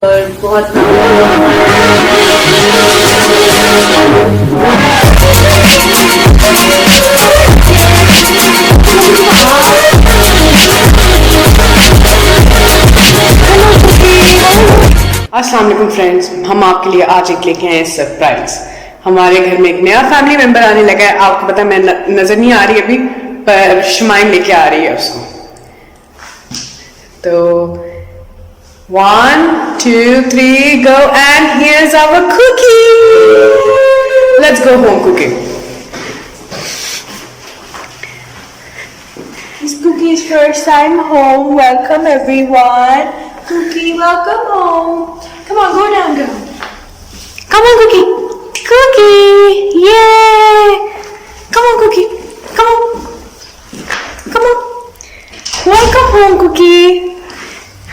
बहुत अस्सलाम वालेकुम फ्रेंड्स, हम आपके लिए आज एक लेके आए हैं सरप्राइज। हमारे घर में एक नया फैमिली मेंबर आने लगा है। आपको पता है मैं नजर नहीं आ रही अभी, पर शुमाइम लेके आ रही है उसको। तो 1, 2, 3 go and here's our cookie. Let's go home cooking. It's Cookie's first time home. Welcome everyone. Cookie, welcome home. Come on, go down, girl. Come on Cookie. Cookie. Yay. Come on Cookie. Come on. Come on. Welcome home Cookie.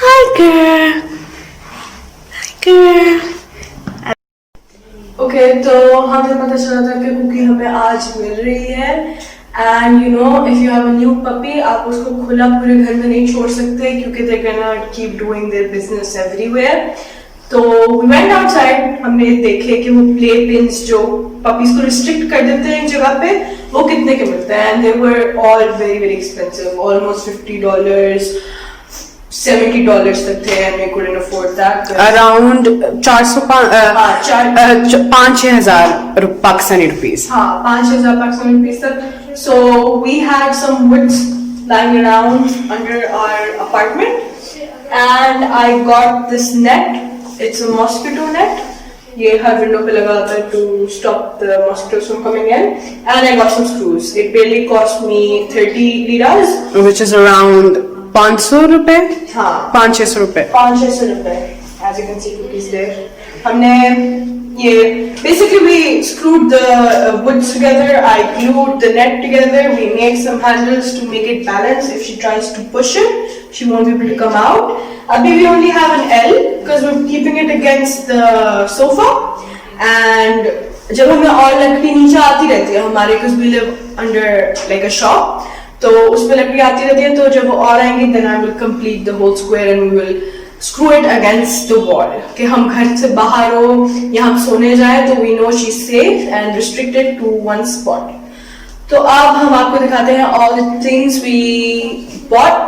Hi girl. Hi girl. Okay, तो हमें पता चला था कि cookie हमें आज मिल रही है। And you know, if you have a new puppy, आप उसको खुला पूरे घर में नहीं छोड़ सकते क्योंकि they're gonna keep doing their business everywhere. तो we went outside, हमने देखे कि वो play pins जो puppies को restrict कर देते हैं एक जगह पे, वो कितने के मिलते हैं। And they were all very very expensive, almost $50, $70 तक थे, and we couldn't afford that. Around 5-6 हजार पाकिस्तानी रुपीस। हाँ, 5,000 पाकिस्तानी रुपीस तक। So we had some woods lying around under our apartment, and I got this net. It's a mosquito net. ये हर window पे लगा होता है to stop the mosquitoes from coming in. And I got some screws. It barely cost me 30 liras, which is around 500 रुपए। हाँ, 500-600 रुपए। 500 रुपए। As you can see, cookies there. हमने ये basically we screwed the woods together. I glued the net together. We made some handles to make it balance. If she tries to push it, she won't be able to come out. Abhi we only have an L because we're keeping it against the sofa. And जब हमें और लकड़ी नीचे आती रहती है हमारे, because we live under like a shop, तो उसमें लकड़ी आती रहती है, तो जब वो और आएंगे then I will complete the whole square and we will screw it against the wall. कि हम घर से बाहर हो या हम सोने जाए तो we know she's safe and restricted to one spot. तो अब हम आपको दिखाते हैं all the things we bought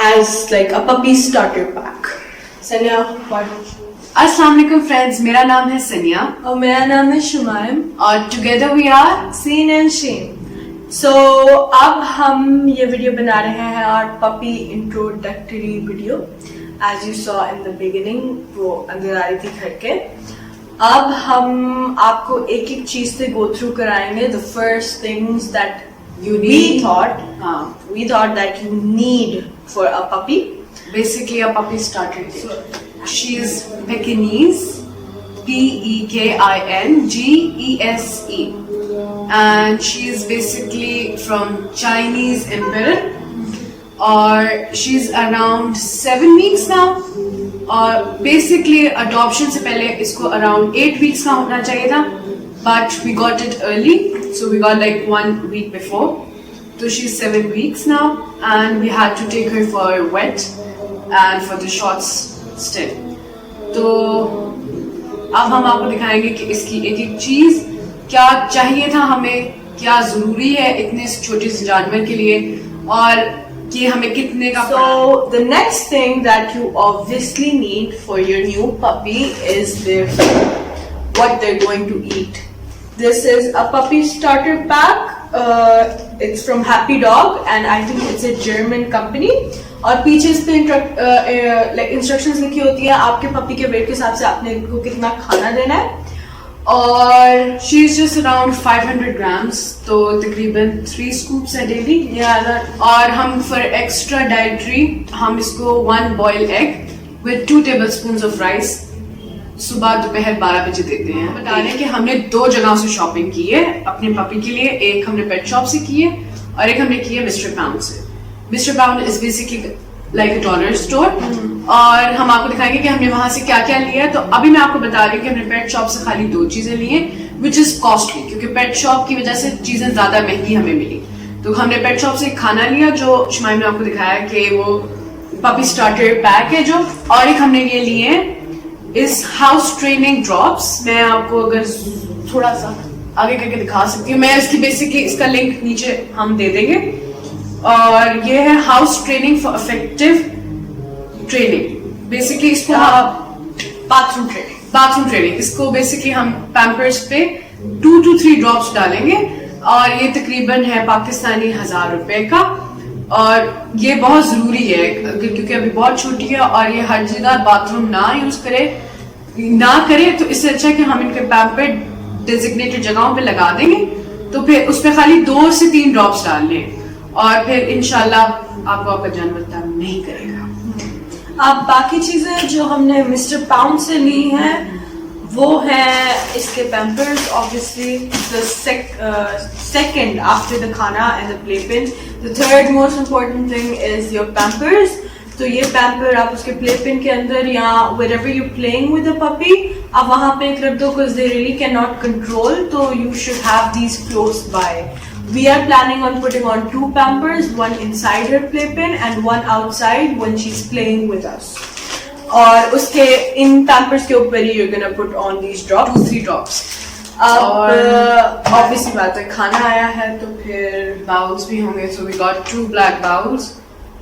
as like a puppy starter pack. सनिया, what? अस्सलाम वालेकुम फ्रेंड्स, मेरा नाम है सनिया और मेरा नाम है शुमाइम और together we are Seen and Sheen. So अब हम ये वीडियो बना रहे हैं और puppy introductory video. As you saw in the beginning, वो अंदर आ रही थी घर के। अब हम आपको एक एक चीज से go through कराएंगे। The first things that we thought that you need for a puppy. basically a puppy starter kit. She's Pekingese, Pekingese, and she's basically from Chinese Emperor. और she's around 7 weeks now. और basically adoption से पहले इसको around 8 weeks का होना चाहिए था, but we got it early, so we got like 1 week before. So she's 7 weeks now, and we had to take her for wet and for the shots still. तो अब हम आपको दिखाएंगे कि इसकी एक एक चीज क्या चाहिए था हमें, क्या जरूरी है इतने छोटे से जानवर के लिए, और कि हमें कितने का। So the next thing that you obviously need for your new puppy is their food, what they're going to eat. This is a puppy starter pack. It's from Happy Dog and I think it's a German company. और पीछे इस पे instructions लिखी होती है आपके puppy के wait के हिसाब से आपने इनको कितना खाना देना है। और she is just around 500 grams, तो तकरीबन 3 scoops है डेली। और हम फॉर एक्स्ट्रा डाइटरी हम इसको 1 boiled egg with 2 tablespoons of rice सुबह दोपहर 12 बजे देते हैं। बता रहे हैं कि हमने 2 जगहों से शॉपिंग की है अपने पपी के लिए। एक हमने पेट शॉप से की है और एक हमने की है मिस्टर पाउंड से। Mister pound is basically like a dollar store, और हम आपको दिखाएंगे कि हमने वहां से क्या क्या लिया है। तो अभी मैं आपको बता रही हूँ कि हमने पेट शॉप से खाली 2 चीजें ली हैं, विच इज कॉस्टली, क्योंकि पेट शॉप की वजह से चीजें ज्यादा महंगी हमें मिली। तो हमने पेट शॉप से खाना लिया जो शुमाइम ने आपको दिखाया कि वो पपी स्टार्टर पैक है जो, और एक हमने ये लिए is house training drops. मैं आपको अगर थोड़ा सा आगे करके दिखा सकती हूँ. मैं इसकी बेसिकली इसका लिंक नीचे हम दे देंगे. और ये है house training for effective training. Basically इसको बाथरूम ट्रेनिंग इसको बेसिकली हम पैम्पर्स पे 2 to 3 ड्रॉप्स डालेंगे और ये तकरीबन है पाकिस्तानी 1000 रुपए का. और ये बहुत जरूरी है क्योंकि अभी बहुत छोटी है और ये हर जगह बाथरूम ना यूज करे तो इससे अच्छा है कि हम इनके पैम्पर डेजिग्नेटेड जगहों पे लगा देंगे. तो फिर उसपे खाली 2 से 3 ड्रॉप्स डालने और फिर इंशाल्लाह आपको आपका जानवर तंग नहीं करेगा. अब बाकी चीजें जो हमने मिस्टर पाउंड से ली हैं वो है इसके Pampers. Obviously the second after the khana and the playpen, the third most important thing is your Pampers. तो ये पैम्पर आप उसके प्लेपिन के अंदर या wherever you're playing with the puppy आप वहां पे एक रख दो because they really cannot control. तो you should have these close by. We are planning on putting on 2 pampers, one inside her playpen and one outside when she's playing with us. और उसके इन pampers के ऊपर ही you're gonna put on these drops, 2-3 drops. अब obviously बात है खाना आया है तो फिर बाउल्स भी होंगे. So we got 2 black bowls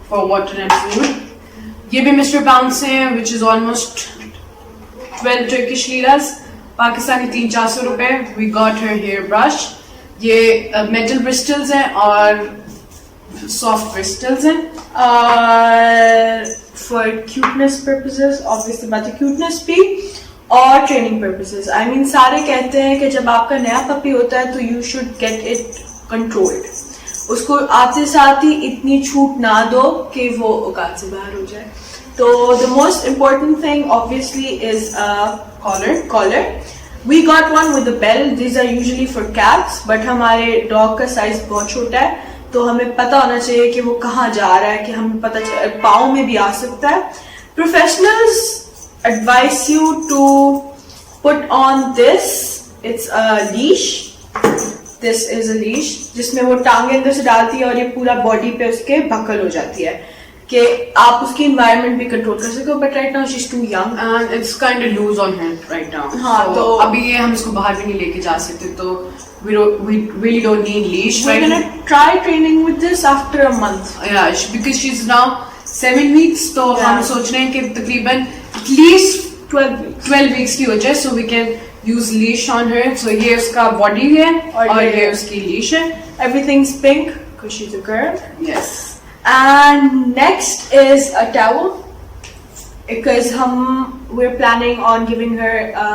for water and food. ये भी मिस्टर पाउंड से हैं which is almost 12 Turkish liras, Pakistani 300-400 रुपए. We got her hair brush. ये मेटल ब्रिस्टल्स हैं और सॉफ्ट ब्रिस्टल्स हैं. फॉर क्यूटनेस पर्पसेस ऑब्वियसली बात है क्यूटनेस भी और ट्रेनिंग पर्पसेस. आई मीन सारे कहते हैं कि जब आपका नया पपी होता है तो you should get it controlled. उसको आते साथ ही इतनी छूट ना दो कि वो औकात से बाहर हो जाए. तो the most important thing obviously is collar. We got one with a bell. These are usually for cats, but हमारे dog का size बहुत छोटा है तो हमें पता होना चाहिए कि वो कहाँ जा रहा है, कि हमें पता पाँव में भी आ सकता है. Professionals advise you to put on this. It's a leash. This is a leash जिसमें वो टांगे अंदर से डालती है और ये पूरा बॉडी पे उसके बकल हो जाती है कि आप उसकी environment भी कंट्रोल कर सको. But right now she is too young and it's kind of loose on her right now. हाँ, so, तो अभी ये हम इसको बाहर भी नहीं लेके जा सकते तो we really don't need leash. we're gonna try training with this after a month. Yeah, because she's now 7 weeks. तो Yeah. हम सोच रहे हैं कि तकरीबन at least 12 weeks की हो जाए so we can use leash on her. So ये उसका body है और ये उसकी leash है. Everything's pink because she's a girl. Yes. And next is a towel because we're planning on giving her a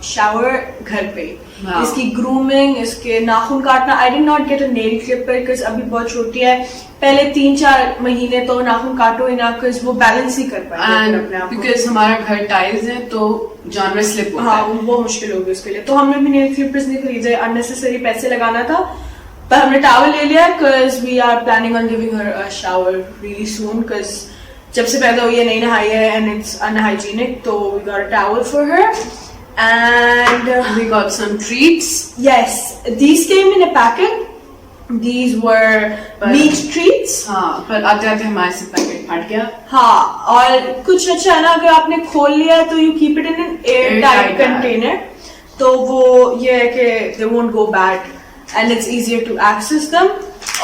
shower घर पे. Wow. इसकी grooming, इसके नाखून काटना. I did not get a nail clipper because अभी बहुत छोटी है. पहले 3-4 महीने तो नाखून काटो ही ना because वो बैलेंस ही कर पाएगी अपने आप को. Because हमारा घर टाइल्स है तो जानवर स्लिप होता हाँ है. वो मुश्किल होगी उसके लिए. तो हमने भी nail clippers नहीं खरीदे. unnecessary पैसे लगाना था पर हमने टावल ले लिया because we are planning on giving her a shower really soon because जब से पैदा हुई है नहीं नहाई है and it's unhygienic. तो we got a towel for her and we got some treats. yes, these came in a packet. These were meat treats. हाँ पर आते आते हमारे से पैकेट फट गया. हाँ और कुछ अच्छा है ना अगर आपने खोल लिया तो you keep it in an airtight container. तो वो ये है कि they won't go bad. And it's easier to access them.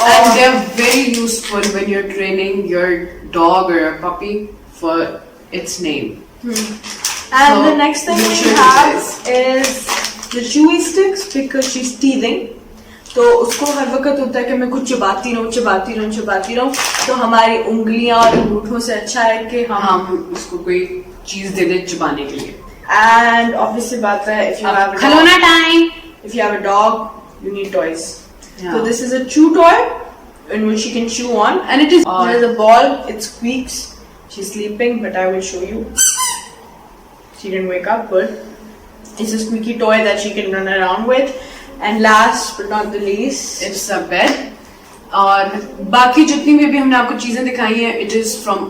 And they're very useful when you're training your dog or your puppy for its name. And So, the next thing you we should have use is the chewy sticks because she's teething. तो उसको हर वक्त होता है कि मैं कुछ चबाती रहूं. तो हमारी उंगलियां और अंगूठों से अच्छा है कि हम उसको कोई चीज दे दे चबाने के लिए. And obviously बात है if you have a खिलौना time. if you have a dog you need toys. Yeah. So this is a chew toy in which she can chew on. And it is There's a ball, it squeaks. She's sleeping, but I will show you. She didn't wake up, good. It's a squeaky toy that she can run around with. And last but not the least, it's a bed. और बाकी जितनी भी हमने आपको चीजें दिखाई हैं, it is from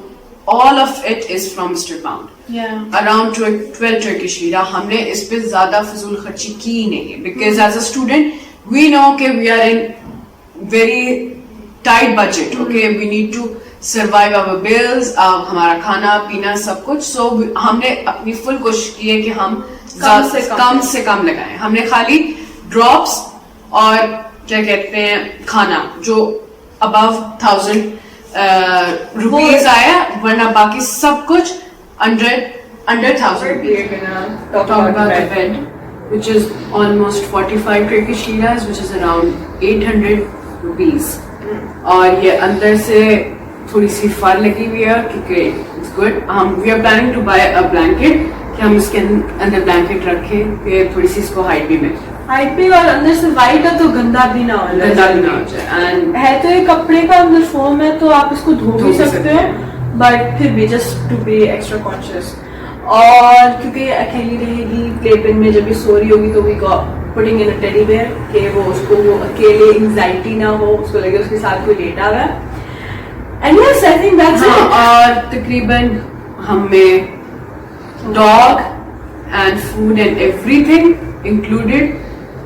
all of it is from Mr. Pound. yeah, Around 12 Turkish lira. हमने इस पे ज्यादा फजूल खर्ची की नहीं because as a student we know कि we are in very tight budget. Okay, we need to survive our bills, हमारा खाना पीना सब कुछ. सो हमने अपनी फुल कोशिश की है कि हम कम से कम लगाएं. हमने खाली ड्रॉप्स और क्या कहते हैं खाना जो अबव 1000 रुपीज आया, वरना बाकी सब कुछ under 1000 We're gonna talk talk about the about bed, which is almost 45 Turkish liras, which is around 800 rupees. और ये अंदर से थोड़ी सी फर लगी हुई है क्योंकि इट्स गुड. हम we are planning to buy a blanket कि हम इसके अंदर ब्लैंकेट रखें कि थोड़ी सी इसको हाइट भी मिले. हाइट पे और अंदर से वाइट है तो गंदा भी ना हो जाए. गंदा भी ना हो जाए. एंड है तो ये कपड़े का अंदर फोम है तो आप इसको धो भी सकते हैं, बट फिर भी just to be extra conscious. और क्योंकि ये अकेली रहेगी प्लेपेन में, जब भी सो रही होगी तो we putting in a teddy bear कि वो उसको वो अकेले एंजाइटी ना हो, उसको लगे उसके साथ कोई लेटा हुआ है. And yes I think that's it. और तकरीबन हमें dog and food and everything included,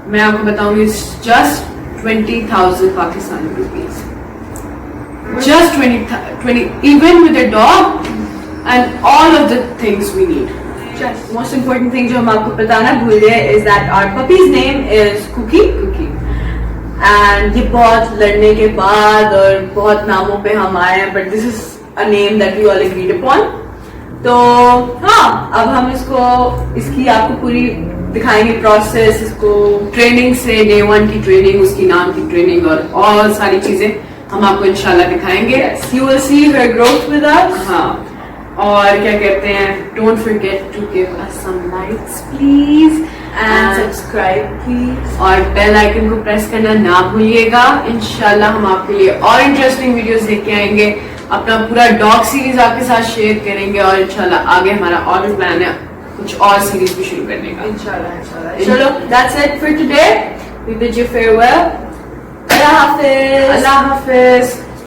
मैं आपको बताऊंगी, just 20,000 Pakistani rupees. Just 20, even with a dog and all of the things we need. Just most important thing जो हम आपको बताना भूल गए is that our puppy's name is Cookie. Cookie. And ये बहुत लड़ने के बाद और बहुत नामों पे हम आए हैं, but this is a name that we all agreed upon. तो हाँ, अब हम इसकी आपको पूरी दिखाएंगे प्रोसेस, इसको ट्रेनिंग से डे 1 की ट्रेनिंग, उसकी नाम की ट्रेनिंग और सारी चीजें हम आपको इंशाल्लाह दिखाएंगे. yes, you will see her growth with us. हाँ, और क्या कहते हैं, don't forget to give us some likes please And subscribe please. और बेल आइकन को प्रेस करना ना भूलिएगा. इंशाल्लाह हम आपके लिए और इंटरेस्टिंग वीडियोस लेके आएंगे. अपना पूरा डॉग सीरीज आपके साथ शेयर करेंगे और इंशाल्लाह आगे हमारा और भी प्लान है कुछ और सीरीज भी शुरू करने का. इंशाल्लाह. चलो, that's it for today. We bid you farewell. Allah Hafiz. Allah Hafiz.